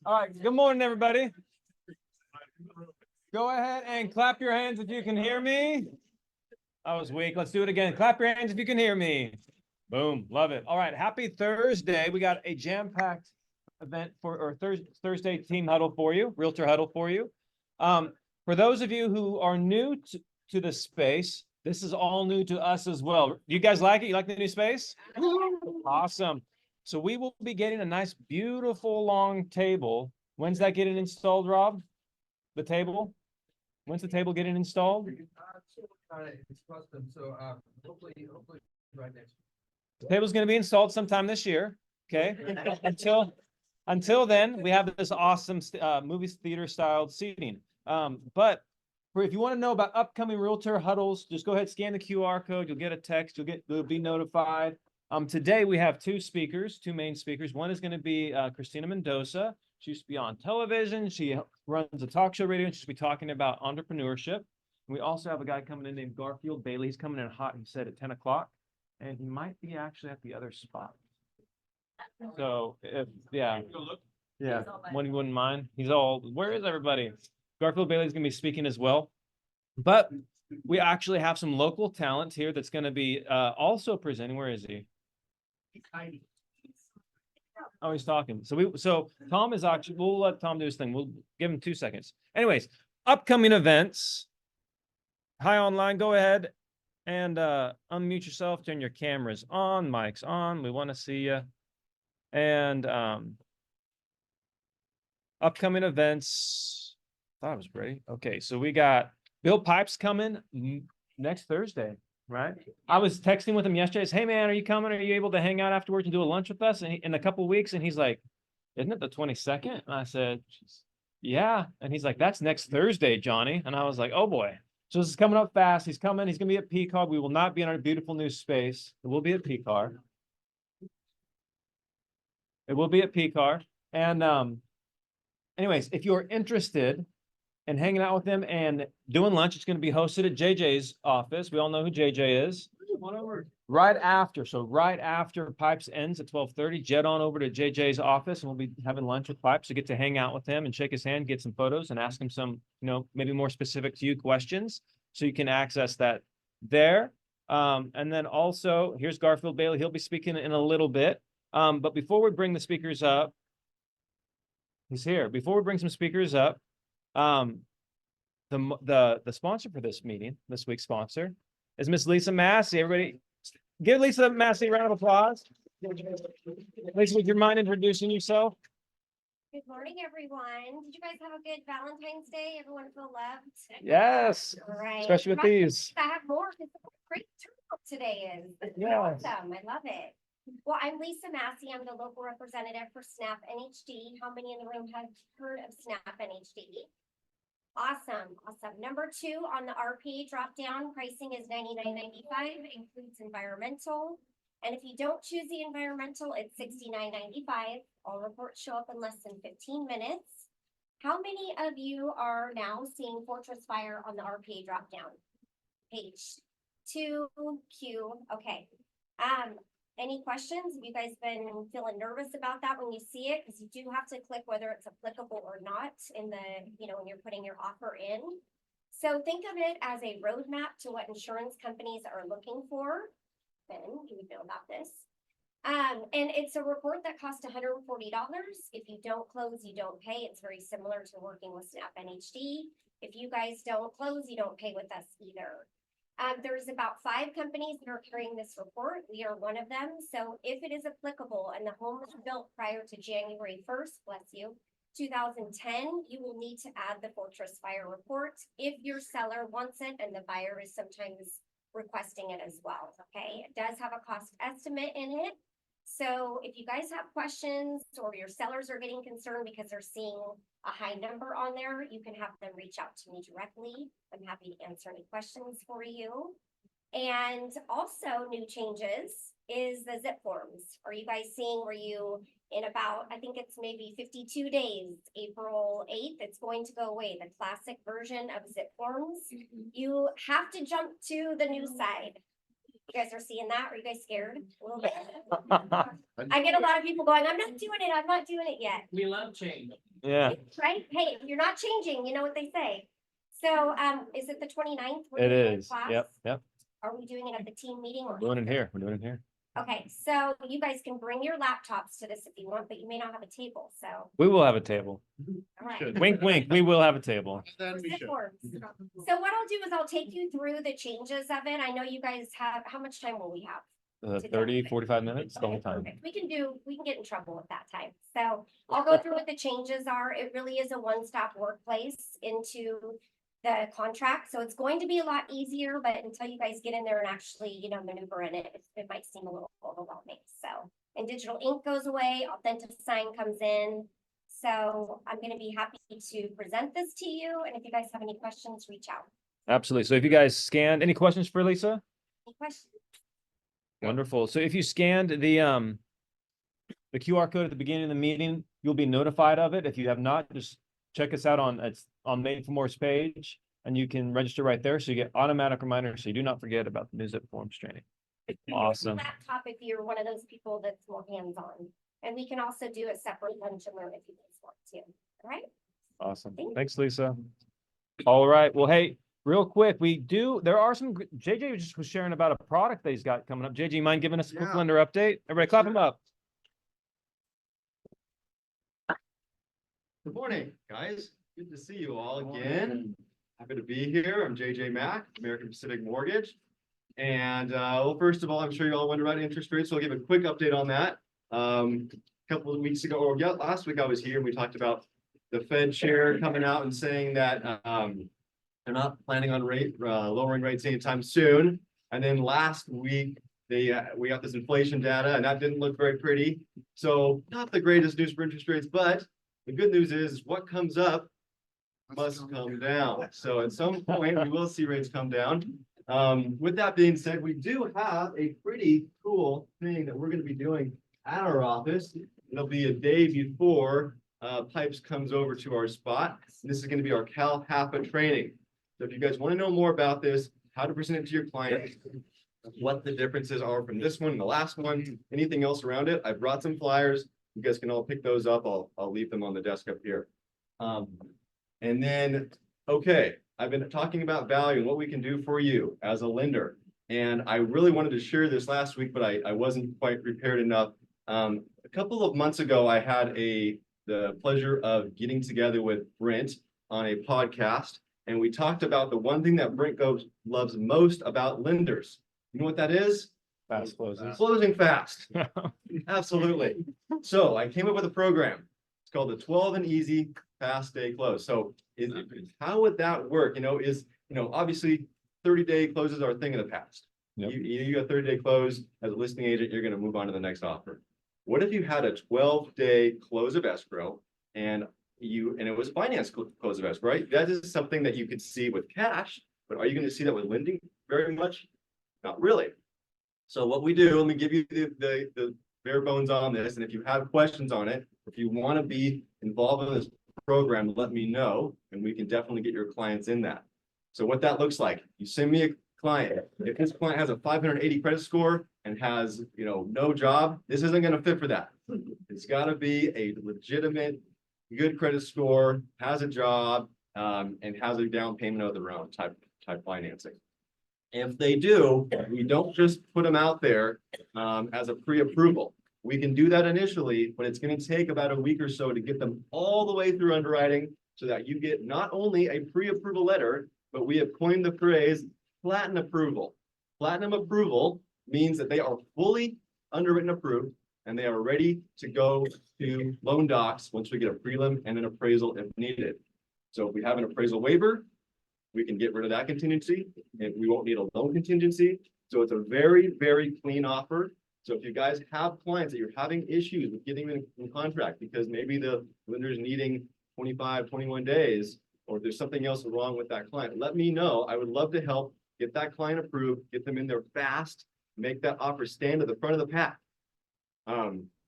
All right, good morning, everybody. Go ahead and clap your hands if you can hear me. I was weak. Let's do it again. Clap your hands if you can hear me. Boom, love it. All right, happy Thursday. We got a jam-packed event for Thursday team huddle for you, realtor huddle for you. For those of you who are new to the space, this is all new to us as well. You guys like it? You like the new space? Awesome. So we will be getting a nice, beautiful long table. When's that getting installed, Rob? The table? When's the table getting installed? It's custom, so hopefully right next. The table's going to be installed sometime this year. Okay. Until then, we have this awesome movie theater styled seating. But if you want to know about upcoming realtor huddles, just go ahead, scan the QR code. You'll get a text. You'll be notified. Today we have two main speakers. One is going to be Christina Mendoza. She used to be on television. She runs a talk show radio, and she'll be talking about entrepreneurship. We also have a guy coming in named Garfield Bailey. He's coming in hot, he said, at 10 o'clock. And he might be actually at the other spot. So, yeah, one you wouldn't mind. Where is everybody? Garfield Bailey's going to be speaking as well. But we actually have some local talent here that's going to be also presenting. Where is he? Oh, he's talking. So Tom is actually, we'll let Tom do his thing. We'll give him 2 seconds. Anyways, upcoming events. Hi, online. Go ahead and unmute yourself. Turn your cameras on, mics on. We want to see you. And upcoming events. Thought I was ready. Okay, so we got Bill Pipes coming next Thursday, right? I was texting with him yesterday. Hey, man, are you coming? Are you able to hang out afterwards and do a lunch with us in a couple of weeks? And he's like, isn't it the 22nd? And I said, yeah. And he's like, that's next Thursday, Johnny. And I was like, oh boy. So this is coming up fast. He's coming. He's going to be at PCAR. We will not be in our beautiful new space. It will be at PCAR. It will be at PCAR. And anyways, if you're interested in hanging out with them and doing lunch, it's going to be hosted at JJ's office. We all know who JJ is. Right after Pipes ends at 12:30, jet on over to JJ's office, and we'll be having lunch with Pipes. So get to hang out with him and shake his hand, get some photos, and ask him some, maybe more specific to you questions. So you can access that there. And then also, here's Garfield Bailey. He'll be speaking in a little bit. But before we bring the speakers up, he's here. Before we bring some speakers up, the sponsor for this meeting, this week's sponsor, is Miss Lisa Massey. Everybody, give Lisa Massey a round of applause. Lisa, would you mind introducing yourself? Good morning, everyone. Did you guys have a good Valentine's Day? Everyone feel loved? Yes. All right. Especially with these. I have more. It's a great turnout today is. Yes. Awesome. I love it. Well, I'm Lisa Massey. I'm the local representative for SNAP NHD. How many in the room have heard of SNAP NHD? Awesome. Number 2 on the RP drop down, pricing is $99.95, includes environmental. And if you don't choose the environmental, it's $69.95. All reports show up in less than 15 minutes. How many of you are now seeing Fortress Fire on the RPA drop down? Page 2Q. Okay. Any questions? Have you guys been feeling nervous about that when you see it? Because you do have to click whether it's applicable or not in the, when you're putting your offer in. So think of it as a roadmap to what insurance companies are looking for. Then you would know about this. And it's a report that costs $140. If you don't close, you don't pay. It's very similar to working with Snap NHD. If you guys don't close, you don't pay with us either. There's about 5 companies that are carrying this report. We are one of them. So if it is applicable and the home was built prior to January 1st, bless you, 2010, you will need to add the Fortress Fire report if your seller wants it and the buyer is sometimes requesting it as well. Okay, it does have a cost estimate in it. So if you guys have questions or your sellers are getting concerned because they're seeing a high number on there, you can have them reach out to me directly. I'm happy to answer any questions for you. And also new changes is the zip forms. Are you guys seeing where you, in about, I think it's maybe 52 days, April 8th, it's going to go away, the classic version of zip forms. You have to jump to the new side. You guys are seeing that? Are you guys scared a little bit? I get a lot of people going, I'm not doing it yet. We love change. Yeah, Right? Hey, if you're not changing, you know what they say. So, is it the 29th? it is. Yep. Are we doing it at the team meeting or? We're doing it here. We're doing it here. Okay, so you guys can bring your laptops to this if you want, but you may not have a table, so, We will have a table. all right. Should. Wink, wink. We will have a table. Then we Sit should. forward. So what I'll do is I'll take you through the changes of it. I know you guys have, how much time will we have? 30, 45 minutes, the Okay, whole time. perfect. We can get in trouble at that time. So I'll go through what the changes are. It really is a one-stop workplace into the contract. So it's going to be a lot easier, but until you guys get in there and actually, maneuver in it, it might seem a little overwhelming. So, and digital ink goes away, authentic sign comes in. So I'm going to be happy to present this to you. And if you guys have any questions, reach out. Absolutely. So if you guys scanned, any questions for Lisa? Any questions? Wonderful. So if you scanned the QR code at the beginning of the meeting, you'll be notified of it. If you have not, just check us out on Made for More's page, and you can register right there. So you get automatic reminders, so you do not forget about the News Up Forms training. Awesome. Laptop if you're one of those people that's more hands-on. And we can also do a separate lunch and learn if you guys want to. All right? Awesome. Thank you. Thanks, Lisa. All right. Well, hey, real quick, there are some, JJ just was sharing about a product that he's got coming up. JJ, you mind giving us a quick Yeah. lender update? Everybody clap him up. Good morning, guys. Good to see you all again. Happy to be here. I'm JJ Mack, American Pacific Mortgage. And well, first of all, I'm sure you all wonder about interest rates, so I'll give a quick update on that. A couple of weeks ago, or yeah, last week I was here and we talked about the Fed chair coming out and saying that they're not planning on lowering rates anytime soon. And then last week, we got this inflation data and that didn't look very pretty. So not the greatest news for interest rates, but the good news is what comes up must come down. So at some point, we will see rates come down. With that being said, we do have a pretty cool thing that we're going to be doing at our office. It'll be a day before Pipes comes over to our spot. This is going to be our Cal HAPA training. So if you guys want to know more about this, how to present it to your client, what the differences are from this one and the last one, anything else around it, I brought some flyers. You guys can all pick those up. I'll leave them on the desk up here. And then, okay, I've been talking about value and what we can do for you as a lender. And I really wanted to share this last week, but I wasn't quite prepared enough. A couple of months ago, I had the pleasure of getting together with Brent on a podcast. And we talked about the one thing that Brent Gove loves most about lenders. You know what that is? Fast closes. Closing fast. Absolutely. So I came up with a program. It's called the 12 and Easy Fast Day Close. So how would that work? Obviously 30-day closes are a thing of the past. Yep. You got 30-day close as a listing agent, you're going to move on to the next offer. What if you had a 12-day close of escrow and it was finance close of escrow, right? That is something that you could see with cash, but are you going to see that with lending very much? Not really. So what we do, let me give you the bare bones on this. And if you have questions on it, if you want to be involved in this program, let me know, and we can definitely get your clients in that. So what that looks like, you send me a client. If this client has a 580 credit score and has, no job, this isn't going to fit for that. It's got to be a legitimate, good credit score, has a job, and has a down payment of their own type financing. If they do, we don't just put them out there as a pre-approval. We can do that initially, but it's going to take about a week or so to get them all the way through underwriting so that you get not only a pre-approval letter, but we have coined the phrase platinum approval. Platinum approval means that they are fully underwritten approved and they are ready to go to loan docs once we get a prelim and an appraisal if needed. So if we have an appraisal waiver, we can get rid of that contingency and we won't need a loan contingency. So it's a very, very clean offer. So if you guys have clients that you're having issues with getting them in contract because maybe the lender's needing 25, 21 days, or if there's something else wrong with that client, let me know. I would love to help get that client approved, get them in there fast, make that offer stand at the front of the pack.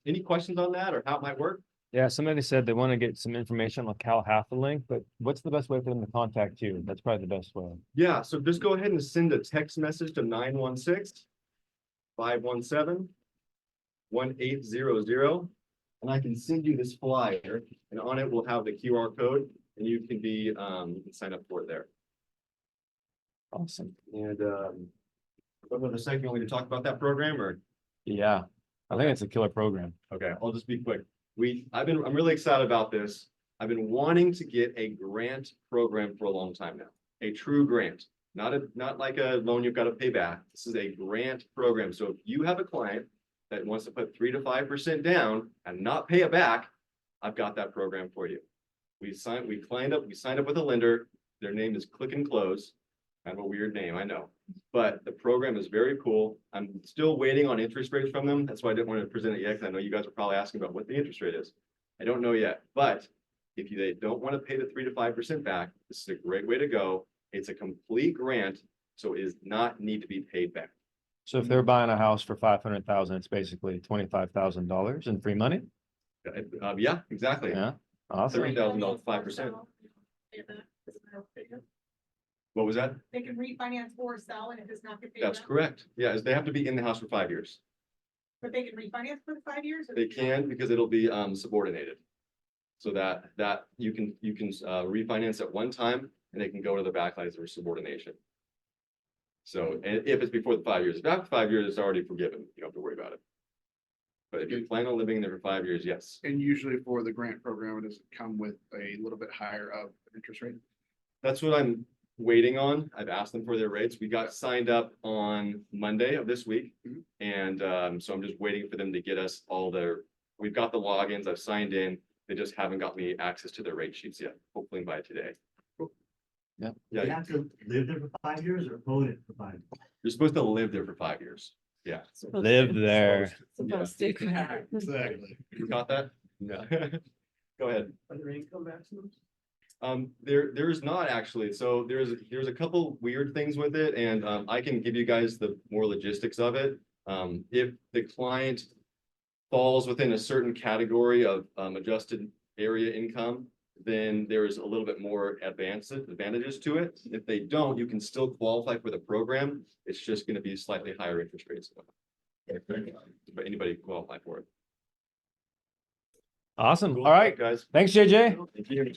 Any questions on that or how it might work? Yeah, somebody said they want to get some information on Cal HAPA link, but what's the best way for them to contact you? That's probably the best way. Yeah, so just go ahead and send a text message to 916-517-1800, and I can send you this flyer, and on it will have the QR code, and you can you can sign up for it there. Awesome. And, what about the second, you want me to talk about that program, or? Yeah, I think it's a killer program. Okay, I'll just be quick. I'm really excited about this. I've been wanting to get a grant program for a long time now, a true grant, not like a loan you've got to pay back. This is a grant program. So if you have a client that wants to put 3 to 5% down and not pay it back, I've got that program for you. We signed up with a lender. Their name is Click and Close. Kind of a weird name, I know, but the program is very cool. I'm still waiting on interest rates from them. That's why I didn't want to present it yet, because I know you guys are probably asking about what the interest rate is. I don't know yet, but if they don't want to pay the 3 to 5% back, this is a great way to go. It's a complete grant, so it does not need to be paid back. So if they're buying a house for 500,000, it's basically $25,000 in free money. Yeah, exactly. Yeah, awesome. $30,000, 5%. What was that? They can refinance or sell, and if it's not. That's correct. Yeah, they have to be in the house for 5 years. But they can refinance for the 5 years? or They can, because it'll be subordinated. So that you can refinance at one time, and they can go to the backlights or subordination. So, and if it's before the 5 years, if after 5 years, it's already forgiven. You don't have to worry about it. But if you plan on living there for 5 years, yes. And usually for the grant program, does it come with a little bit higher of interest rate? That's what I'm waiting on. I've asked them for their rates. We got signed up on Monday of this week. And so I'm just waiting for them to get us we've got the logins, I've signed in. They just haven't got me access to their rate sheets yet, hopefully by today. Yeah. You Yeah, have to live there for 5 years or own it for 5 years? you're supposed to live there for 5 years. Yeah. Live there. Exactly. You got that? Yeah. Go ahead. Are there income maximums? There is not actually. So there's a couple weird things with it, and I can give you guys the more logistics of it. If the client falls within a certain category of adjusted area income, then there's a little bit more advantages to it. If they don't, you can still qualify for the program. It's just going to be slightly higher interest rates. But anybody can qualify for it. Awesome. Cool. All right. Guys. Thanks, JJ. Thank you.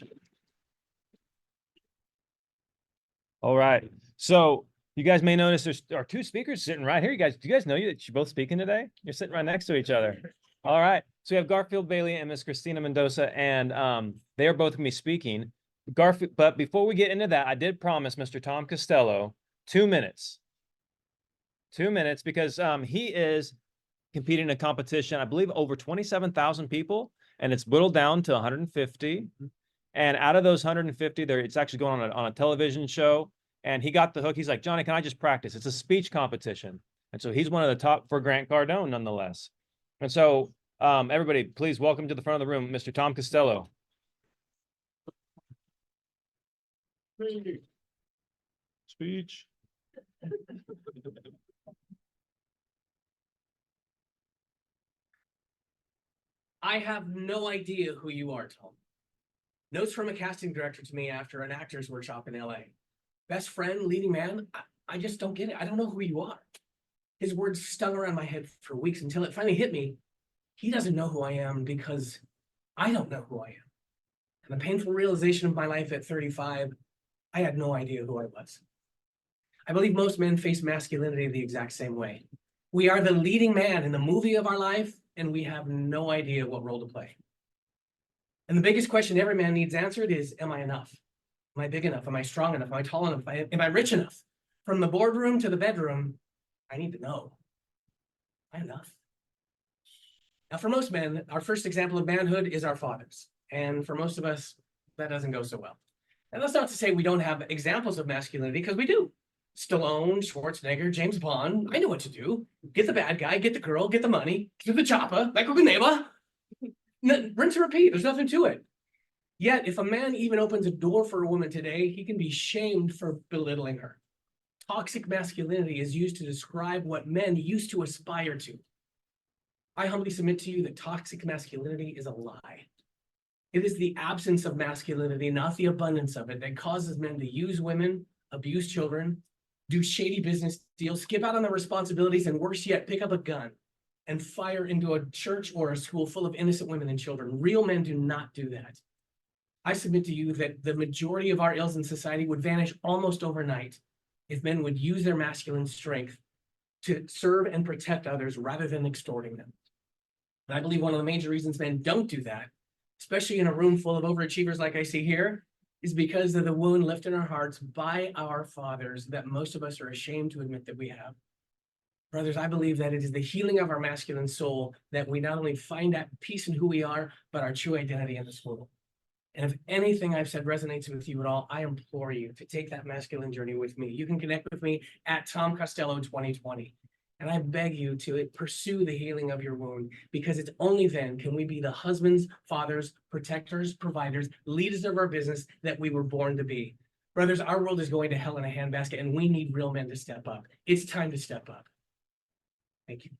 All right. So you guys may notice there are two speakers sitting right here. Do you guys know that you're both speaking today? You're sitting right next to each other. All right. So we have Garfield Bailey and Miss Christina Mendoza, and they are both going to be speaking. But before we get into that, I did promise Mr. Tom Costello 2 minutes. 2 minutes, because he is competing in a competition, I believe over 27,000 people, and it's whittled down to 150. And out of those 150, it's actually going on a television show. And he got the hook. He's like, Johnny, can I just practice? It's a speech competition. And so he's one of the top for Grant Cardone, nonetheless. And so everybody, please welcome to the front of the room, Mr. Tom Costello. Speech. I have no idea who you are, Tom. Notes from a casting director to me after an actor's workshop in LA. Best friend, leading man, I just don't get it. I don't know who you are. His words stung around my head for weeks until it finally hit me. He doesn't know who I am because I don't know who I am. And the painful realization of my life at 35, I had no idea who I was. I believe most men face masculinity the exact same way. We are the leading man in the movie of our life, and we have no idea what role to play. And the biggest question every man needs answered is, am I enough? Am I big enough? Am I strong enough? Am I tall enough? Am I rich enough? From the boardroom to the bedroom, I need to know. Am I enough? Now, for most men, our first example of manhood is our fathers. And for most of us, that doesn't go so well. And that's not to say we don't have examples of masculinity, because we do. Stallone, Schwarzenegger, James Bond, I know what to do. Get the bad guy, get the girl, get the money, get the chopper, like a neighbor. Rinse and repeat, there's nothing to it. Yet, if a man even opens a door for a woman today, he can be shamed for belittling her. Toxic masculinity is used to describe what men used to aspire to. I humbly submit to you that toxic masculinity is a lie. It is the absence of masculinity, not the abundance of it, that causes men to use women, abuse children, do shady business deals, skip out on their responsibilities, and worse yet, pick up a gun. and fire into a church or a school full of innocent women and children. Real men do not do that. I submit to you that the majority of our ills in society would vanish almost overnight if men would use their masculine strength to serve and protect others rather than extorting them. And I believe one of the major reasons men don't do that, especially in a room full of overachievers like I see here, is because of the wound left in our hearts by our fathers that most of us are ashamed to admit that we have. Brothers, I believe that it is the healing of our masculine soul that we not only find that peace in who we are, but our true identity in this world. And if anything I've said resonates with you at all, I implore you to take that masculine journey with me. You can connect with me at Tom Costello 2020. And I beg you to pursue the healing of your wound, because it's only then can we be the husbands, fathers, protectors, providers, leaders of our business that we were born to be. Brothers, our world is going to hell in a handbasket, and we need real men to step up. It's time to step up. Thank you.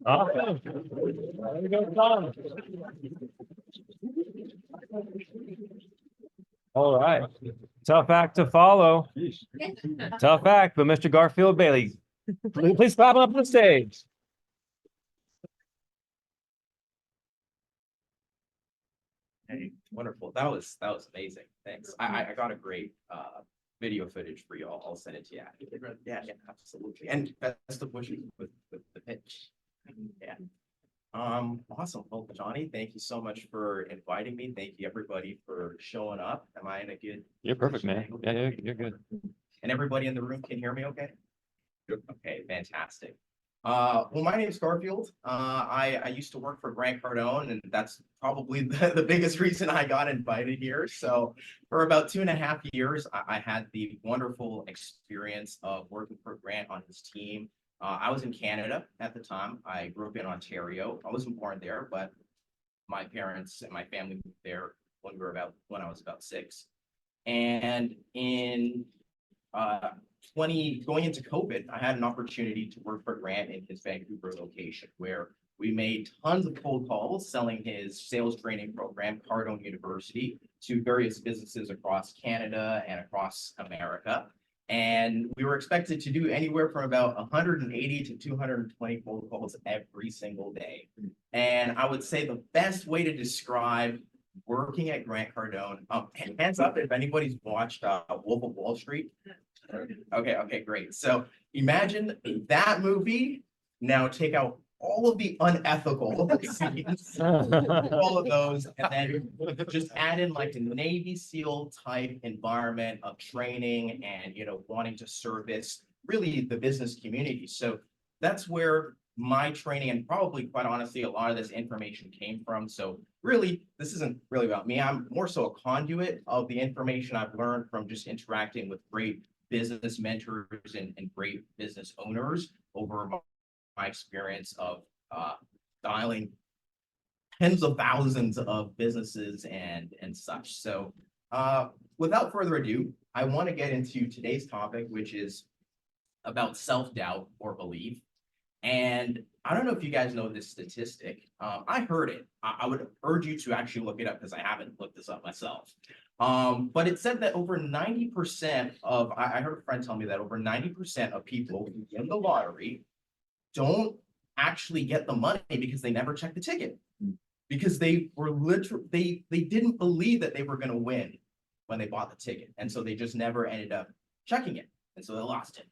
Awesome. There you go, Tom. All right. Tough act to follow. Tough act, but Mr. Garfield Bailey, please clap him up on the stage. Hey, wonderful. That was amazing. Thanks. I got a great video footage for you. I'll send it to you. Yeah, absolutely. And best of wishes with the pitch. Yeah. Awesome. Well, Johnny, thank you so much for inviting me. Thank you everybody for showing up. Am I in a good? You're perfect, man. Yeah, you're good. And everybody in the room can hear me okay? Okay, fantastic. Well, my name is Garfield. I used to work for Grant Cardone, and that's probably the biggest reason I got invited here. So for about 2.5 years, I had the wonderful experience of working for Grant on his team. I was in Canada at the time. I grew up in Ontario. I wasn't born there, but my parents and my family moved there when I was about 6. And in going into COVID, I had an opportunity to work for Grant in his Vancouver location, where we made tons of cold calls selling his sales training program, Cardone University, to various businesses across Canada and across America. And we were expected to do anywhere from about 180 to 220 cold calls every single day. And I would say the best way to describe working at Grant Cardone, hands up if anybody's watched Wolf of Wall Street. Okay, great. So imagine that movie, now take out all of the unethical scenes, all of those, and then just add in like a Navy SEAL type environment of training and, wanting to service really the business community. So that's where my training and probably quite honestly, a lot of this information came from. So really, this isn't really about me. I'm more so a conduit of the information I've learned from just interacting with great business mentors and great business owners over my experience of dialing tens of thousands of businesses and such. So without further ado, I want to get into today's topic, which is about self-doubt or belief. And I don't know if you guys know this statistic. I heard it. I would urge you to actually look it up because I haven't looked this up myself. But it said that over 90% of, I heard a friend tell me that over 90% of people who win the lottery don't actually get the money because they never check the ticket. Because they were literally, they didn't believe that they were going to win when they bought the ticket. And so they just never ended up checking it. And so they lost it.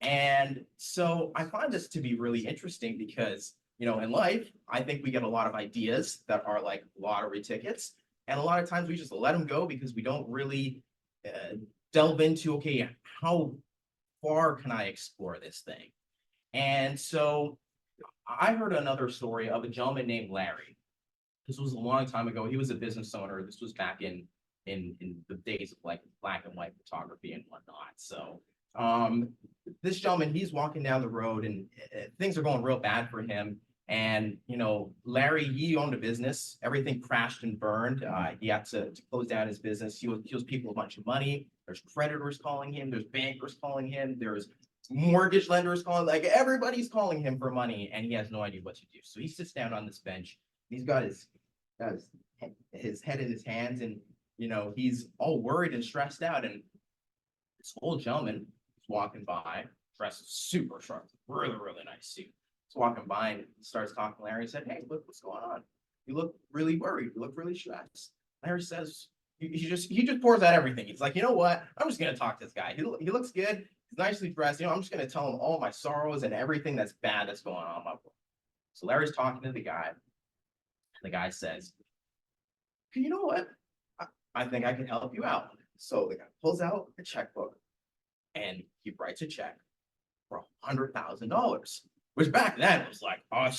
And so I find this to be really interesting because, in life, I think we get a lot of ideas that are like lottery tickets. And a lot of times we just let them go because we don't really delve into, okay, how far can I explore this thing? And so I heard another story of a gentleman named Larry. This was a long time ago. He was a business owner. This was back in the days of like black and white photography and whatnot. So this gentleman, he's walking down the road and things are going real bad for him. And, Larry, he owned a business. Everything crashed and burned. He had to close down his business. He owes people a bunch of money. There's creditors calling him. There's bankers calling him. There's mortgage lenders calling. Like everybody's calling him for money, and he has no idea what to do. So he sits down on this bench. He's got his head in his hands, and he's all worried and stressed out. And this old gentleman is walking by, dressed super sharp, really nice suit. walking by and starts talking to Larry and said, hey, look, what's going on? You look really worried. You look really stressed. Larry says, he just pours out everything. He's like, you know what? I'm just going to talk to this guy. He looks good. He's nicely dressed. I'm just going to tell him all my sorrows and everything that's bad that's going on in my world. So Larry's talking to the guy. And the guy says, you know what? I think I can help you out. So the guy pulls out a checkbook and he writes a check for $100,000, which back then was like a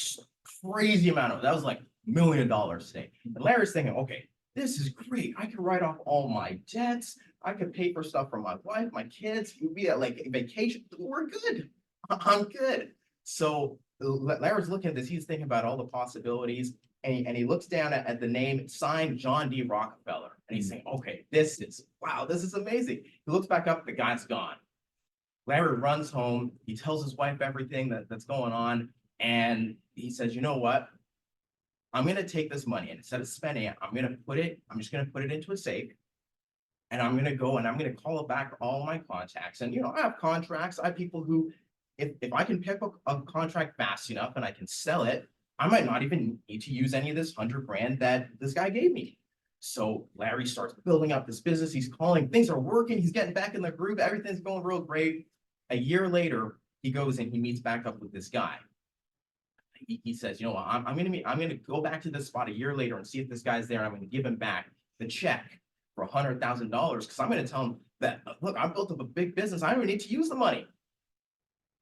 crazy amount of, that was like $1 million today. And Larry's thinking, okay, this is great. I can write off all my debts. I can pay for stuff for my wife, my kids. We'd be at like a vacation. We're good. I'm good. So Larry's looking at this. He's thinking about all the possibilities. And he looks down at the name signed John D. Rockefeller. And he's saying, okay, this is amazing. He looks back up, the guy's gone. Larry runs home. He tells his wife everything that's going on. And he says, you know what? I'm going to take this money and instead of spending it, I'm just going to put it into a safe. And I'm going to go and I'm going to call back all my contacts. And, I have contracts. I have people who, if I can pick a contract fast enough and I can sell it, I might not even need to use any of this $100,000 that this guy gave me. So Larry starts building up this business. He's calling, things are working. He's getting back in the groove. Everything's going real great. A year later, he goes and he meets back up with this guy. He says, you know what, I'm going to go back to this spot a year later and see if this guy's there. And I'm going to give him back the check for $100,000 because I'm going to tell him that, look, I built up a big business. I don't even need to use the money.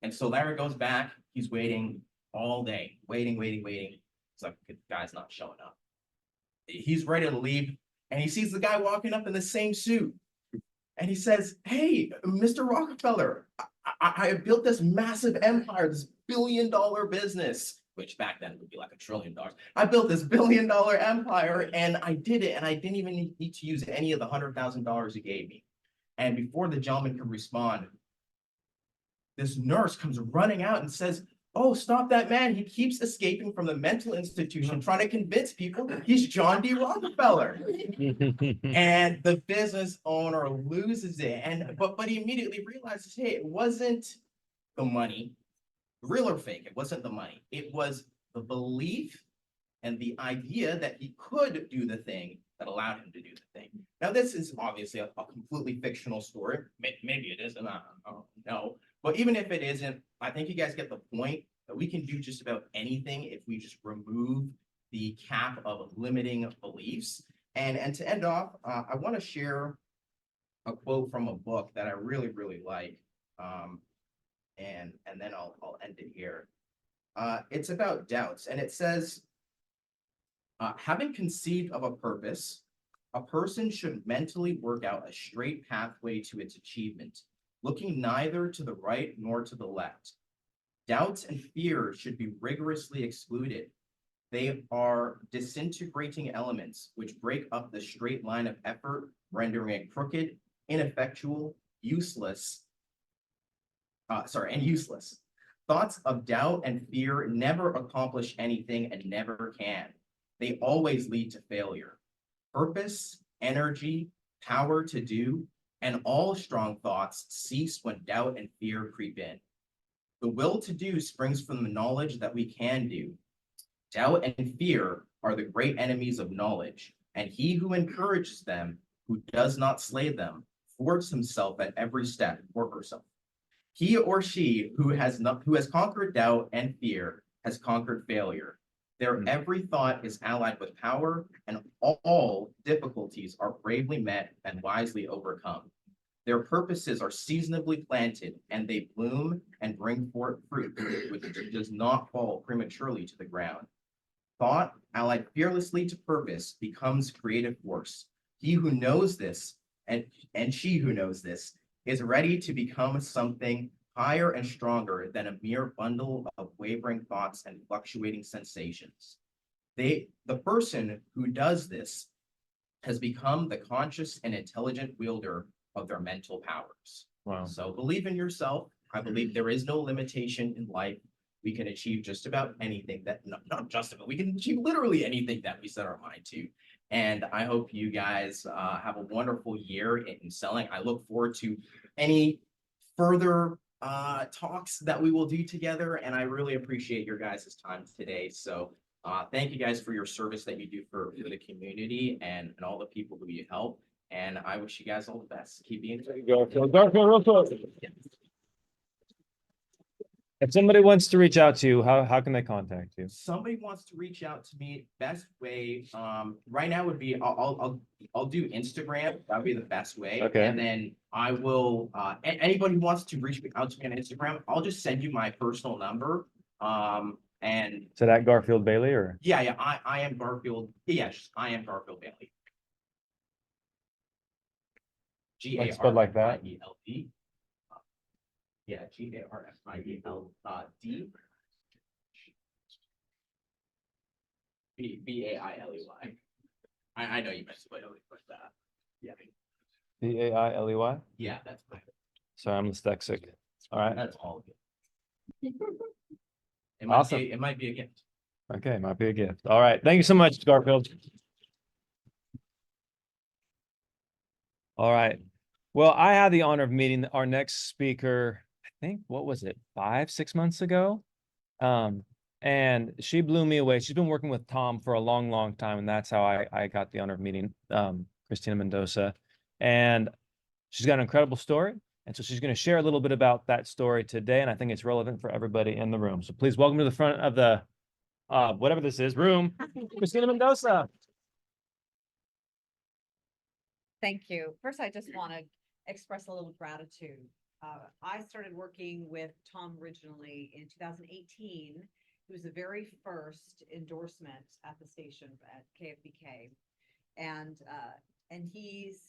And so Larry goes back. He's waiting all day, waiting. It's like, the guy's not showing up. He's ready to leave. And he sees the guy walking up in the same suit. And he says, hey, Mr. Rockefeller, I built this massive empire, this $1 billion business, which back then would be like $1 trillion. I built this $1 billion empire and I did it. And I didn't even need to use any of the $100,000 he gave me. And before the gentleman can respond, this nurse comes running out and says, oh, stop that man. He keeps escaping from the mental institution, trying to convince people he's John D. Rockefeller. And the business owner loses it. But he immediately realizes, hey, it wasn't the money, real or fake. It wasn't the money. It was the belief and the idea that he could do the thing that allowed him to do the thing. Now, this is obviously a completely fictional story. Maybe it isn't. I don't know. But even if it isn't, I think you guys get the point that we can do just about anything if we just remove the cap of limiting beliefs. And to end off, I want to share a quote from a book that I really, really like. And then I'll end it here. It's about doubts, and it says, having conceived of a purpose, a person should mentally work out a straight pathway to its achievement, looking neither to the right nor to the left. Doubts and fears should be rigorously excluded. They are disintegrating elements which break up the straight line of effort, rendering it crooked, ineffectual, useless. Useless. Thoughts of doubt and fear never accomplish anything and never can. They always lead to failure. Purpose, energy, power to do, and all strong thoughts cease when doubt and fear creep in. The will to do springs from the knowledge that we can do. Doubt and fear are the great enemies of knowledge, and he who encourages them, who does not slay them, thwarts himself at every step or herself. He or she who has conquered doubt and fear has conquered failure. Their every thought is allied with power, and all difficulties are bravely met and wisely overcome. Their purposes are seasonably planted, and they bloom and bring forth fruit, which does not fall prematurely to the ground. Thought, allied fearlessly to purpose, becomes creative force. He who knows this, and she who knows this, is ready to become something higher and stronger than a mere bundle of wavering thoughts and fluctuating sensations. The person who does this has become the conscious and intelligent wielder of their mental powers. Wow. So believe in yourself. I believe there is no limitation in life. We can achieve just about anything that, not just about, we can achieve literally anything that we set our mind to. And I hope you guys have a wonderful year in selling. I look forward to any further talks that we will do together, and I really appreciate your guys' time today. So thank you guys for your service that you do for the community and all the people who you help. And I wish you guys all the best. Keep being. Garfield, real quick. If somebody wants to reach out to you, how can they contact you? Somebody wants to reach out to me, best way, right now would be, I'll do Instagram. That would be the best way. Okay. And then I will, anybody who wants to reach out to me on Instagram, I'll just send you my personal number. And So that Garfield Bailey or? yeah, I am Garfield. Yes, I am Garfield Bailey. Like spelled like that? Garfield. Yeah, Garfield. Bailey. I know you meant to spell it like that. Yeah, Bailey? yeah, that's my, Sorry, I'm dyslexic. All right. that's all. It Awesome. it might be a gift. Okay, might be a gift. All right. Thank you so much, Garfield. All right. Well, I had the honor of meeting our next speaker, I think, what was it, 5-6 months ago? And she blew me away. She's been working with Tom for a long, long time, and that's how I got the honor of meeting Christina Mendoza. And she's got an incredible story. And so she's going to share a little bit about that story today, and I think it's relevant for everybody in the room. So please welcome to the front of the whatever this is, room, Christina Mendoza. Thank you. First, I just want to express a little gratitude. I started working with Tom originally in 2018. It was the very first endorsement at the station at KFBK. And he's,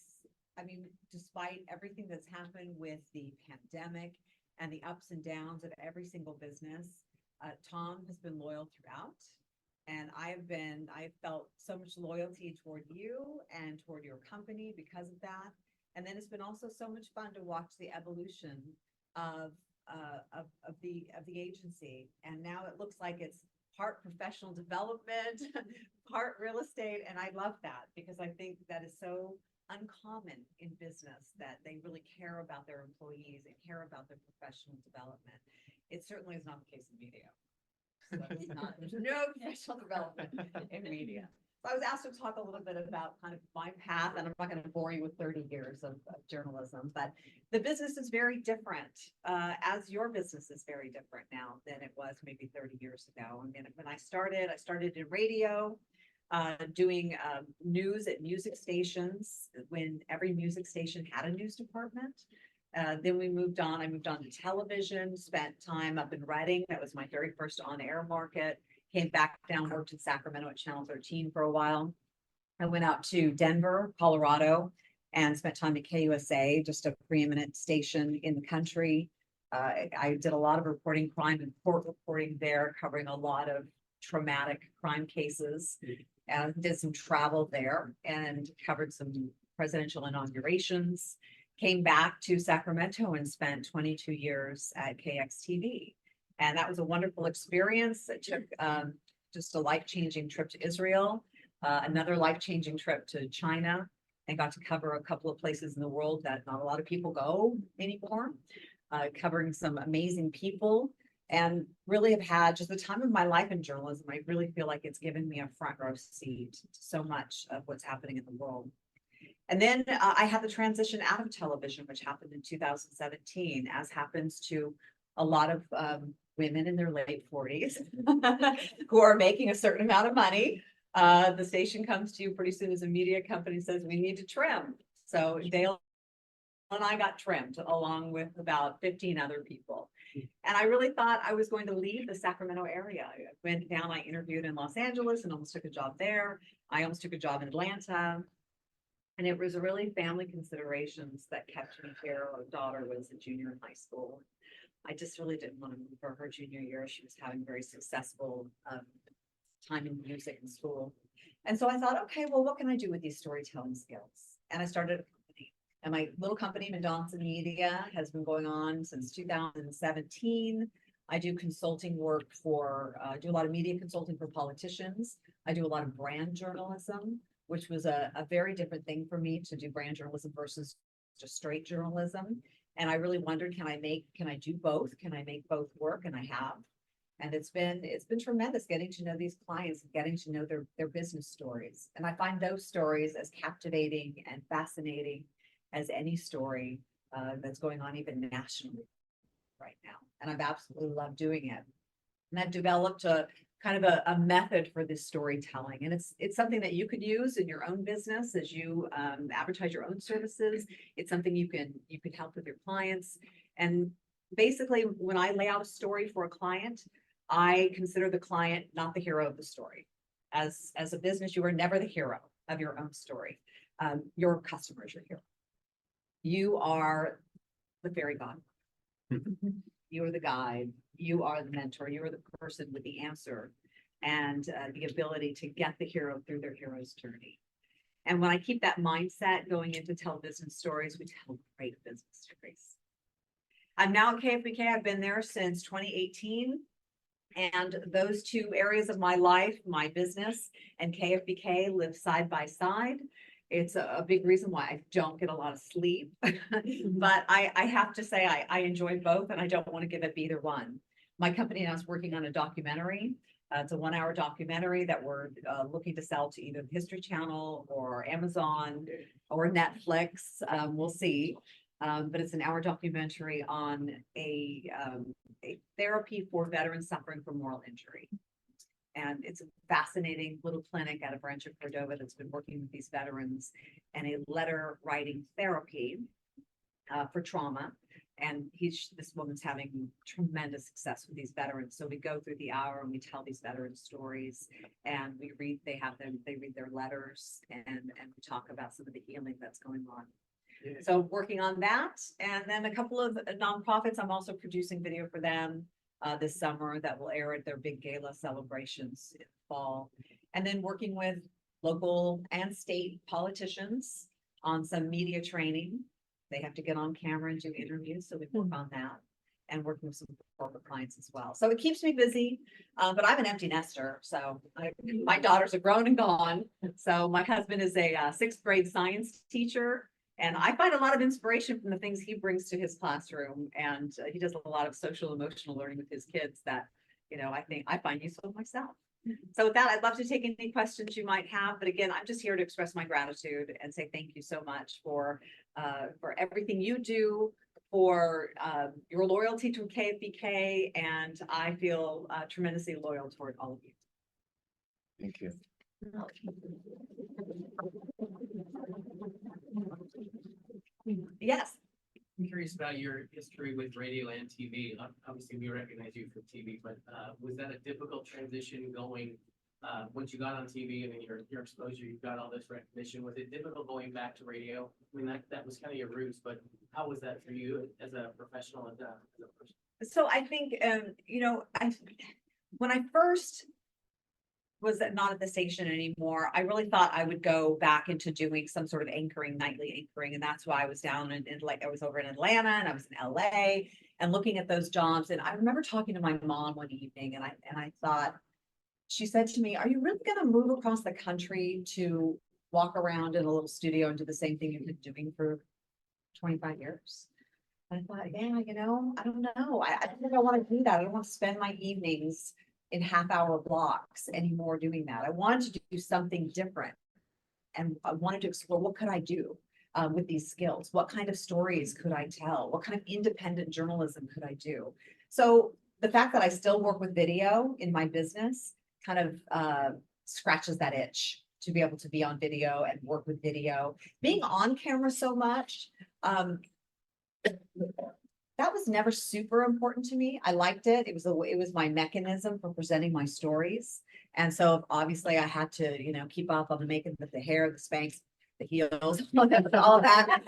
I mean, despite everything that's happened with the pandemic and the ups and downs of every single business, Tom has been loyal throughout. And I've felt so much loyalty toward you and toward your company because of that. And then it's been also so much fun to watch the evolution of the agency. And now it looks like it's part professional development, part real estate. And I love that because I think that is so uncommon in business that they really care about their employees and care about their professional development. It certainly is not the case in media. So it's not, there's no professional development in media. So I was asked to talk a little bit about kind of my path, and I'm not going to bore you with 30 years of journalism, but the business is very different, as your business is very different now than it was maybe 30 years ago. I mean, when I started in radio, doing news at music stations when every music station had a news department. Then we moved on. I moved on to television, spent time up in Reading. That was my very first on-air market. Came back down, worked in Sacramento at Channel 13 for a while. I went out to Denver, Colorado, and spent time at KUSA, just a preeminent station in the country. I did a lot of reporting, crime and court reporting there, covering a lot of traumatic crime cases. And did some travel there and covered some presidential inaugurations. Came back to Sacramento and spent 22 years at KXTV. And that was a wonderful experience. It took just a life-changing trip to Israel, another life-changing trip to China, and got to cover a couple of places in the world that not a lot of people go anymore, covering some amazing people, and really have had just the time of my life in journalism. I really feel like it's given me a front row seat to so much of what's happening in the world. And then I had the transition out of television, which happened in 2017, as happens to a lot of women in their late 40s who are making a certain amount of money. The station comes to you pretty soon as a media company says, we need to trim. So Dale and I got trimmed along with about 15 other people. And I really thought I was going to leave the Sacramento area. I went down, I interviewed in Los Angeles and almost took a job there. I almost took a job in Atlanta. And it was really family considerations that kept me here. Our daughter was a junior in high school. I just really didn't want to move for her junior year. She was having very successful time in music and school. And so I thought, okay, well, what can I do with these storytelling skills? And I started a company. And my little company, Mendoza Media, has been going on since 2017. I do consulting work for, do a lot of media consulting for politicians. I do a lot of brand journalism, which was a very different thing for me to do brand journalism versus just straight journalism. And I really wondered, can I do both? Can I make both work? And I have. And it's been tremendous getting to know these clients, and getting to know their business stories. And I find those stories as captivating and fascinating as any story that's going on even nationally right now. And I've absolutely loved doing it. And I've developed a kind of a method for this storytelling. And it's something that you could use in your own business as you advertise your own services. It's something you could help with your clients. And basically, when I lay out a story for a client, I consider the client not the hero of the story. As a business, you are never the hero of your own story. Your customer is your hero. You are the fairy godmother. You are the guide. You are the mentor. You are the person with the answer and the ability to get the hero through their hero's journey. And when I keep that mindset going into tell business stories, we tell great business stories. I'm now at KFBK. I've been there since 2018. And those two areas of my life, my business and KFBK, live side by side. It's a big reason why I don't get a lot of sleep, but I have to say I enjoy both, and I don't want to give up either one. My company now is working on a documentary. It's a 1-hour documentary that we're looking to sell to either the History Channel or Amazon or Netflix. We'll see. But it's an hour documentary on a therapy for veterans suffering from moral injury. And it's a fascinating little clinic at a branch of Cordova that's been working with these veterans and a letter writing therapy for trauma. And this woman's having tremendous success with these veterans. So we go through the hour and we tell these veterans stories, and they read their letters, and we talk about some of the healing that's going on. So working on that, and then a couple of nonprofits. I'm also producing video for them this summer that will air at their big gala celebrations in the fall. And then working with local and state politicians on some media training. They have to get on camera and do interviews, so we work on that, and working with some corporate clients as well. So it keeps me busy, but I'm an empty nester. So my daughters are grown and gone. So my husband is a 6th grade science teacher. And I find a lot of inspiration from the things he brings to his classroom. And he does a lot of social emotional learning with his kids that, I find useful myself. So with that, I'd love to take any questions you might have. But again, I'm just here to express my gratitude and say thank you so much for everything you do, for your loyalty to KFBK. And I feel tremendously loyal toward all of you. Thank you. Yes. I'm curious about your history with radio and TV. Obviously, we recognize you from TV, but was that a difficult transition going once you got on TV and then your exposure, you got all this recognition? Was it difficult going back to radio? I mean, that was kind of your roots, but how was that for you as a professional and as a person? So I think, when I first was not at the station anymore, I really thought I would go back into doing some sort of nightly anchoring. And that's why I was down I was over in Atlanta and I was in LA and looking at those jobs. And I remember talking to my mom one evening, and I thought, she said to me, "Are you really going to move across the country to walk around in a little studio and do the same thing you've been doing for 25 years? And I thought, yeah, I don't know. I don't think I want to do that. I don't want to spend my evenings in half-hour blocks anymore doing that. I wanted to do something different. And I wanted to explore, what could I do with these skills? What kind of stories could I tell? What kind of independent journalism could I do? So the fact that I still work with video in my business kind of scratches that itch to be able to be on video and work with video. Being on camera so much, that was never super important to me. I liked it. It was my mechanism for presenting my stories. And so obviously I had to, keep up on the makeup, the hair, the Spanx, the heels, all that.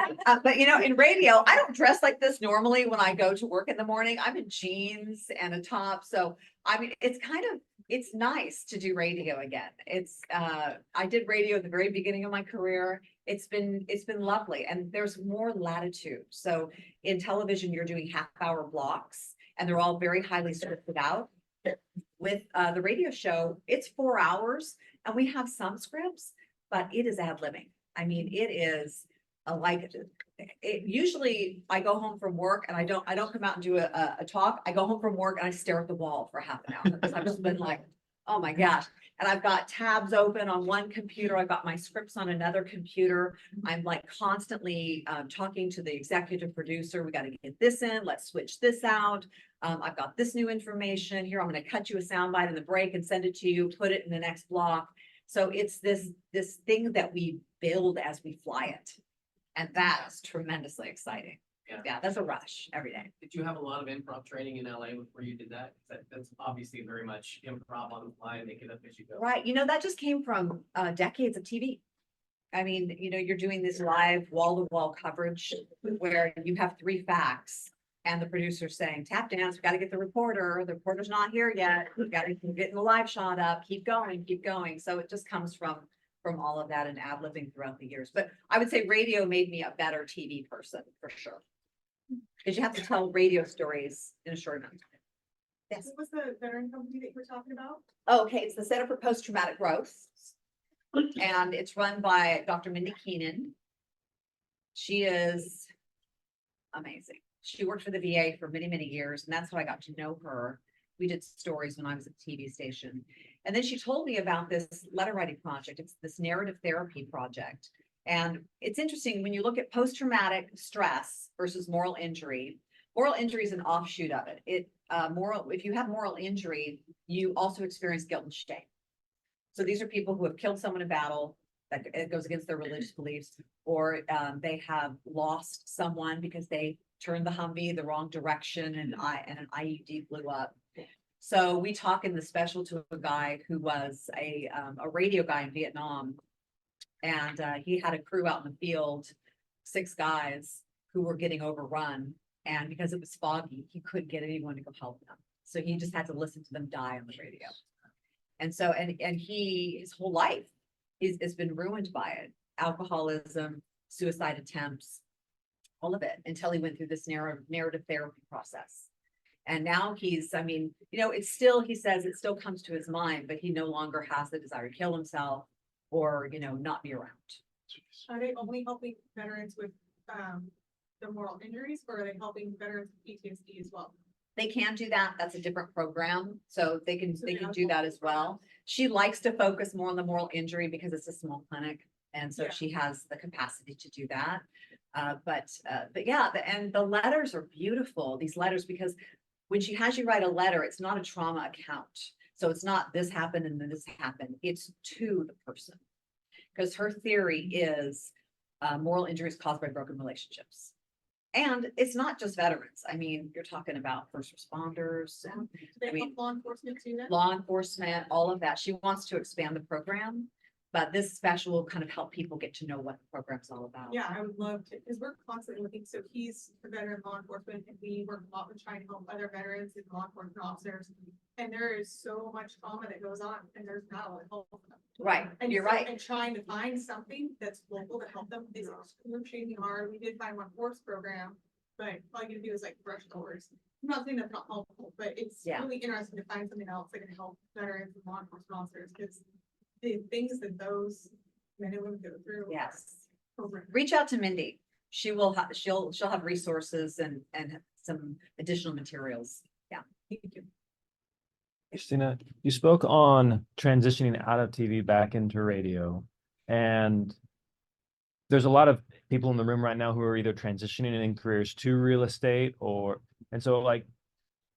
But in radio, I don't dress like this normally when I go to work in the morning. I'm in jeans and a top. So I mean, it's nice to do radio again. I did radio at the very beginning of my career. It's been lovely, and there's more latitude. So in television, you're doing half-hour blocks, and they're all very highly scripted out. With the radio show, it's 4 hours, and we have some scripts, but it is ad-libbing. I mean, it is like, usually I go home from work and I don't come out and do a talk. I go home from work and I stare at the wall for half an hour. Because I've just been like, oh my gosh. And I've got tabs open on one computer. I've got my scripts on another computer. I'm like constantly talking to the executive producer. We got to get this in. Let's switch this out. I've got this new information here. I'm going to cut you a soundbite in the break and send it to you. Put it in the next block. So it's this thing that we build as we fly it. And that is tremendously exciting. Yeah, that's a rush every day. Did you have a lot of improv training in LA where you did that? That's obviously very much improv on the fly, make it up as you go. Right. That just came from decades of TV. I mean, you're doing this live wall-to-wall coverage where you have 3 facts and the producer's saying, tap dance, we got to get the reporter's not here yet. We got to get the live shot up, keep going, keep going. So it just comes from all of that and ad-libbing throughout the years. But I would say radio made me a better TV person for sure. Because you have to tell radio stories in a short amount of time. Yes. What was the veteran company that you were talking about? Oh, okay, it's the Center for Post-Traumatic Growth. And it's run by Dr. Mindy Keenan. She is amazing. She worked for the VA for many, many years, and that's how I got to know her. We did stories when I was at the TV station. And then she told me about this letter writing project. It's this narrative therapy project. And it's interesting when you look at post-traumatic stress versus moral injury is an offshoot of it. If you have moral injury, you also experience guilt and shame. So these are people who have killed someone in battle that it goes against their religious beliefs, or they have lost someone because they turned the Humvee the wrong direction and an IED blew up. So we talk in the special to a guy who was a radio guy in Vietnam. And he had a crew out in the field, 6 guys who were getting overrun. And because it was foggy, he couldn't get anyone to go help them. So he just had to listen to them die on the radio. And so, and his whole life has been ruined by it. Alcoholism, suicide attempts, all of it, until he went through this narrative therapy process. And now it's still, he says it still comes to his mind, but he no longer has the desire to kill himself or, not be around. Are they only helping veterans with the moral injuries, or are they helping veterans with PTSD as well? They can do that. That's a different program. So they can So they have do that as multiple well. She likes to focus more on the moral injury because it's a small clinic. And so Yeah. she has the capacity to do that. But yeah, and the letters are beautiful, these letters, because when she has you write a letter, it's not a trauma account. So it's not this happened and then this happened. It's to the person. Because her theory is moral injuries caused by broken relationships. And it's not just veterans. I mean, you're talking about first responders, Do they I mean, help law enforcement too then? law enforcement, all of that. She wants to expand the program, but this special will kind of help people get to know what the program's all about. Yeah, I would love to, because we're constantly looking, so he's a veteran law enforcement, and we work a lot with trying to help other veterans and law enforcement officers. And there is so much trauma that goes on, and there's not a lot of help for them. Right, And you're so- right. And trying to find something that's local to help them is extremely hard. We did find one force program, but all you can do is like brush doors. I'm not saying that's not helpful, but it's Yeah. really interesting to find something else that can help veterans and law enforcement officers, because the things that those men and women go through. are Yes. horrific. Reach out to Mindy. She'll have resources and some additional materials. Yeah. Thank you. Christina, you spoke on transitioning out of TV back into radio, and there's a lot of people in the room right now who are either transitioning in careers to real estate and so like,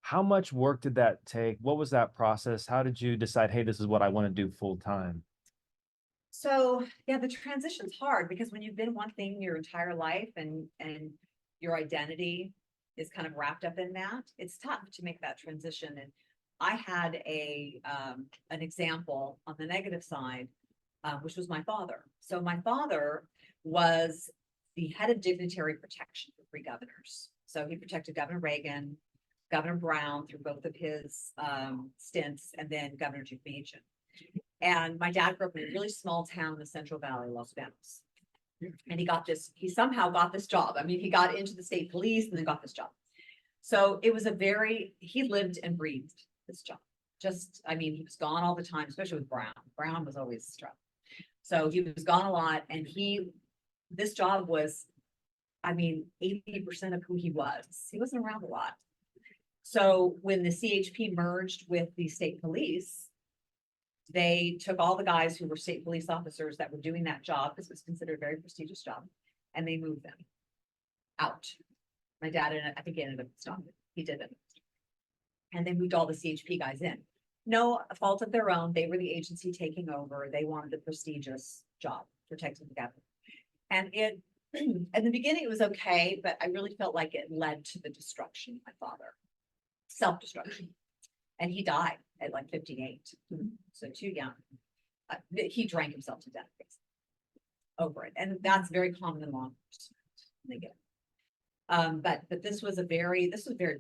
how much work did that take? What was that process? How did you decide, hey, this is what I want to do full time? So, yeah, the transition's hard because when you've been one thing your entire life and your identity is kind of wrapped up in that, it's tough to make that transition. And I had an example on the negative side, which was my father. So my father was the head of dignitary protection for 3 governors. So he protected Governor Reagan, Governor Brown through both of his stints, and then Governor Duke Majan. And my dad grew up in a really small town in the Central Valley, Los Banos. And he somehow got this job. I mean, he got into the state police and then got this job. So it was he lived and breathed this job. He was gone all the time, especially with Brown. Brown was always struck. So he was gone a lot, and he this job was, I mean, 80% of who he was. He wasn't around a lot. So when the CHP merged with the state police, they took all the guys who were state police officers that were doing that job, this was considered a very prestigious job, and they moved them out. My dad, I think he ended up stopping it. He did it. And they moved all the CHP guys in. No fault of their own. They were the agency taking over. They wanted a prestigious job, protecting the government. And it, in the beginning, it was okay, but I really felt like it led to the destruction of my father. Self-destruction. And he died at like 58, so too young. He drank himself to death basically, over it. And that's very common in law enforcement. But this was a very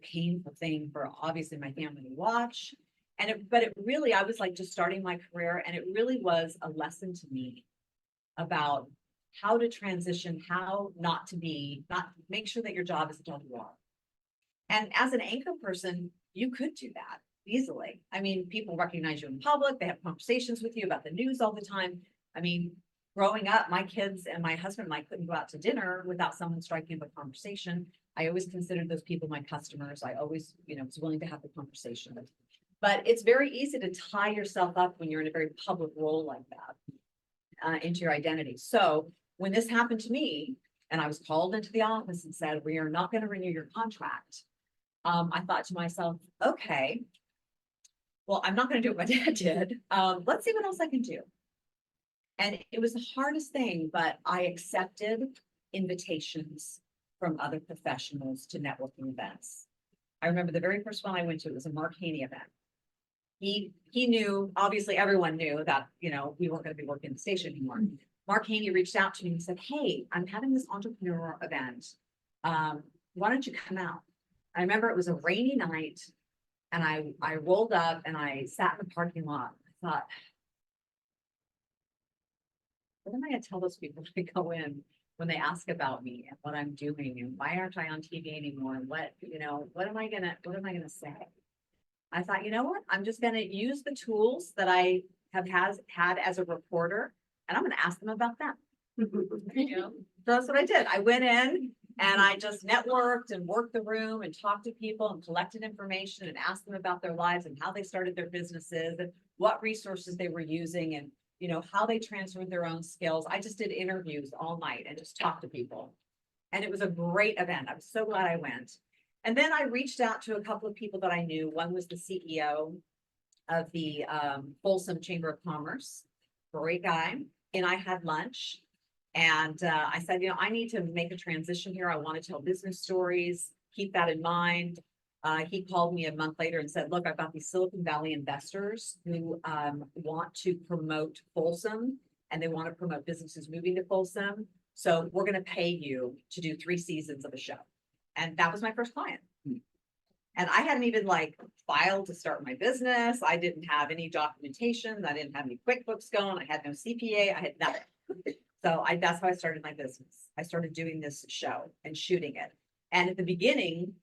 painful thing for obviously my family to watch. And it really, I was like just starting my career, and it really was a lesson to me about how to transition, how not make sure that your job is a job you are. And as an anchor person, you could do that easily. I mean, people recognize you in public, they have conversations with you about the news all the time. I mean, growing up, my kids and my husband and I couldn't go out to dinner without someone striking up a conversation. I always considered those people my customers. I always, was willing to have the conversation. But it's very easy to tie yourself up when you're in a very public role like that into your identity. So when this happened to me and I was called into the office and said, we are not going to renew your contract. I thought to myself, okay, well, I'm not going to do what my dad did. Let's see what else I can do. And it was the hardest thing, but I accepted invitations from other professionals to networking events. I remember the very first one I went to, it was a Mark Haney event. He knew, obviously everyone knew that, we weren't going to be working in the station anymore. Mark Haney reached out to me and said, hey, I'm having this entrepreneur event. Why don't you come out? I remember it was a rainy night and I rolled up and I sat in the parking lot. I thought, what am I going to tell those people to go in when they ask about me and what I'm doing and why aren't I on TV anymore? And what am I gonna say? I thought, you know what? I'm just gonna use the tools that I have had as a reporter, and I'm gonna ask them about them. That's what I did. I went in and I just networked and worked the room and talked to people and collected information and asked them about their lives and how they started their businesses and what resources they were using and how they transferred their own skills. I just did interviews all night and just talked to people. And it was a great event. I was so glad I went. And then I reached out to a couple of people that I knew. One was the CEO of the Folsom Chamber of Commerce, great guy. And I had lunch and I said, I need to make a transition here. I want to tell business stories. Keep that in mind. He called me a month later and said, look, I've got these Silicon Valley investors who want to promote Folsom and they want to promote businesses moving to Folsom. So we're going to pay you to do 3 seasons of a show. And that was my first client. And I hadn't even filed to start my business. I didn't have any documentation. I didn't have any QuickBooks going. I had no CPA. I had nothing. So that's how I started my business. I started doing this show and shooting it. And at the beginning,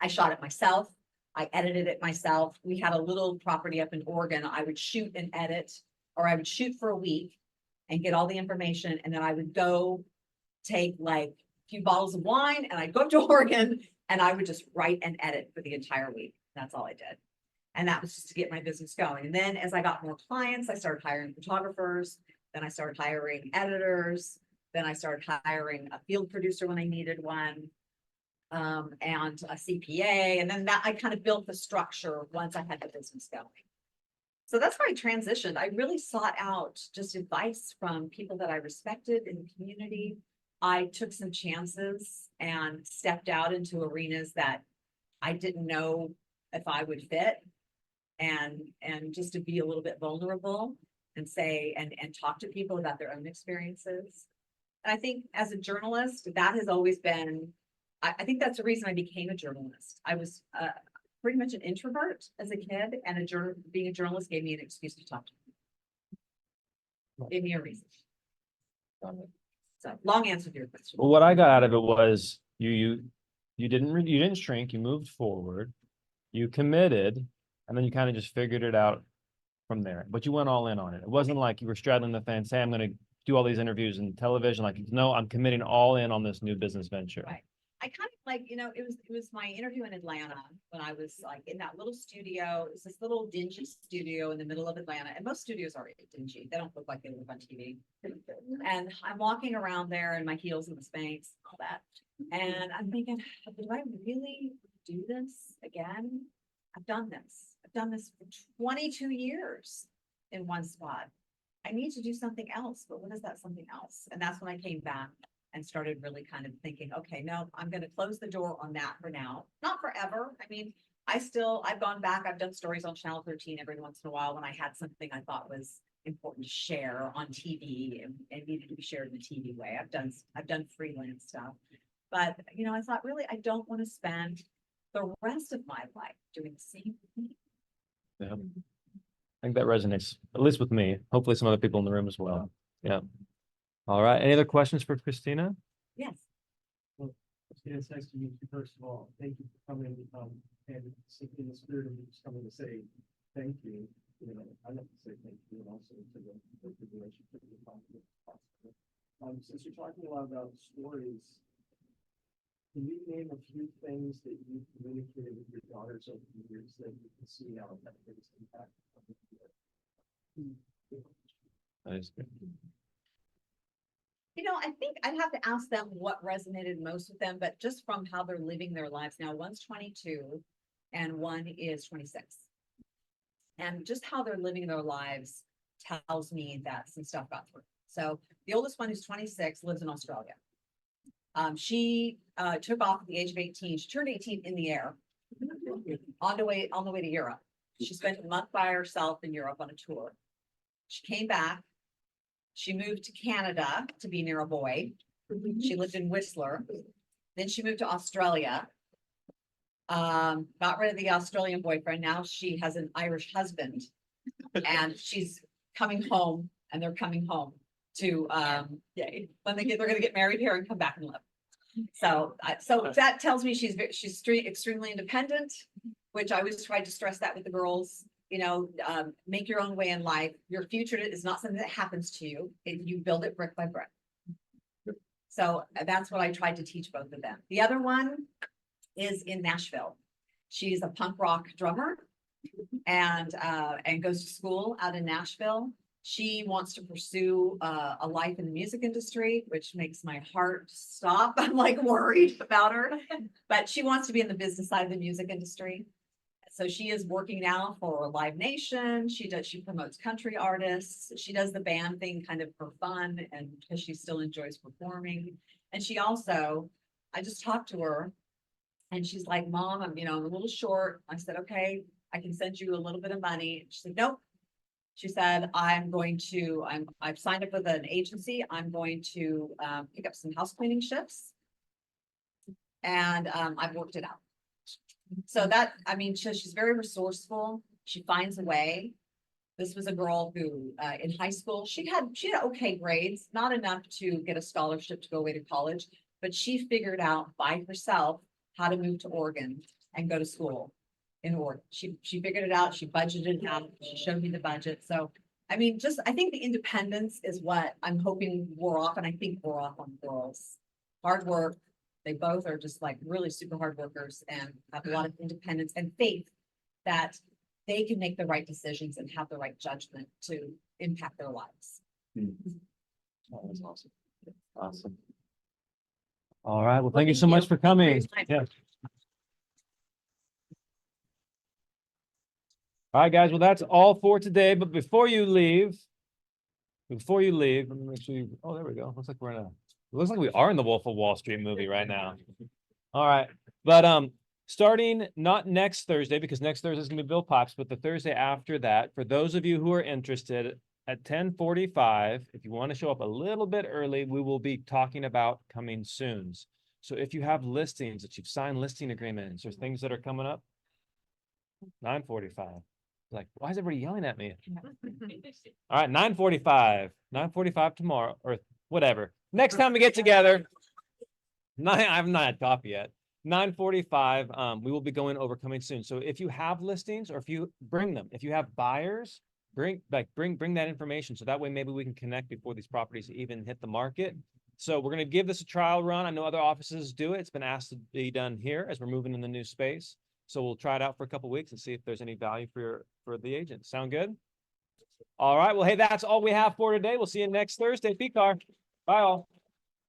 I shot it myself. I edited it myself. We had a little property up in Oregon. I would shoot and edit, or I would shoot for a week and get all the information. And then I would go take a few bottles of wine and I'd go up to Oregon and I would just write and edit for the entire week. That's all I did. And that was just to get my business going. And then as I got more clients, I started hiring photographers. Then I started hiring editors. Then I started hiring a field producer when I needed one. And a CPA, and then that I kind of built the structure once I had the business going. So that's why I transitioned. I really sought out just advice from people that I respected in the community. I took some chances and stepped out into arenas that I didn't know if I would fit, and just to be a little bit vulnerable and say and talk to people about their own experiences. And I think as a journalist, that has always been. I think that's the reason I became a journalist. I was pretty much an introvert as a kid, and being a journalist gave me an excuse to talk to people. Gave me a reason. So long answer to your question. Well, what I got out of it was you didn't shrink, you moved forward, you committed, and then you kind of just figured it out from there. But you went all in on it. It wasn't like you were straddling the fence, hey, I'm gonna do all these interviews and television, like, no, I'm committing all in on this new business venture. Right. I kind of like, it was my interview in Atlanta when I was like in that little studio. It was this little dingy studio in the middle of Atlanta, and most studios are dingy. They don't look like they look on TV. And I'm walking around there in my heels and the Spanx, all that. And I'm thinking, do I really do this again? I've done this. I've done this for 22 years in one spot. I need to do something else, but what is that something else? And that's when I came back and started really kind of thinking, okay, no, I'm gonna close the door on that for now. Not forever. I mean, I've gone back, I've done stories on Channel 13 every once in a while when I had something I thought was important to share on TV and needed to be shared in a TV way. I've done freelance stuff. But, I thought really, I don't want to spend the rest of my life doing the same thing. Yeah. I think that resonates, at least with me, hopefully some other people in the room as well. Yeah. All right. Any other questions for Christina? Yes. It's nice to meet you, first of all. Thank you for coming, and in the spirit of just coming to say thank you. I'd like to say thank you and also to the relationship with the since you're talking a lot about stories, can you name a few things that you've communicated with your daughters over the years that you can see now have the biggest impact? That is good. I think I'd have to ask them what resonated most with them, but just from how they're living their lives now, one's 22 and one is 26. And just how they're living their lives tells me that some stuff got through. So the oldest one who's 26 lives in Australia. She took off at the age of 18. She turned 18 in the air on the way to Europe. She spent a month by herself in Europe on a tour. She came back. She moved to Canada to be near a boy. She lived in Whistler. Then she moved to Australia. Got rid of the Australian boyfriend. Now she has an Irish husband. And she's coming home, and they're coming home to when they're gonna get married here and come back and live. So that tells me she's extremely independent, which I always tried to stress that with the girls. Make your own way in life. Your future is not something that happens to you. You build it brick by brick. So that's what I tried to teach both of them. The other one is in Nashville. She's a punk rock drummer and goes to school out in Nashville. She wants to pursue a life in the music industry, which makes my heart stop. I'm like worried about her, but she wants to be in the business side of the music industry. So she is working now for Live Nation. She promotes country artists. She does the band thing kind of for fun and because she still enjoys performing. And she also, I just talked to her and she's like, Mom, I'm a little short. I said, okay, I can send you a little bit of money. She said, nope. She said, I've signed up with an agency. I'm going to pick up some house cleaning shifts. And I've worked it out. So she's very resourceful. She finds a way. This was a girl who, in high school, she had okay grades, not enough to get a scholarship to go away to college, but she figured out by herself how to move to Oregon and go to school in Oregon. She figured it out. She budgeted it out. She showed me the budget. So, I think the independence is what I'm hoping we're off, and I think we're off on girls. Hard work. They both are just like really super hard workers and have a lot of independence and faith that they can make the right decisions and have the right judgment to impact their lives. Oh, that's awesome. Awesome. All right. Well, thank you so much for coming. Yeah. All right, guys. Well, that's all for today. But before you leave, let me make sure you, oh, there we go. Looks like we are in the Wolf of Wall Street movie right now. All right. But starting not next Thursday, because next Thursday is gonna be Bill Pops, but the Thursday after that, for those of you who are interested, at 10:45, if you want to show up a little bit early, we will be talking about coming soons. So if you have listings that you've signed listing agreements or things that are coming up, 9:45. Like, why is everybody yelling at me? All right, 9:45 tomorrow or whatever. Next time we get together, I've not had coffee yet. 9:45, we will be going over coming soon. So if you have listings or if you bring them, if you have buyers, bring that information. So that way maybe we can connect before these properties even hit the market. So we're gonna give this a trial run. I know other offices do it. It's been asked to be done here as we're moving in the new space. So we'll try it out for a couple weeks and see if there's any value for the agent. Sound good? All right. Well, hey, that's all we have for today. We'll see you next Thursday. PCAR. Bye all.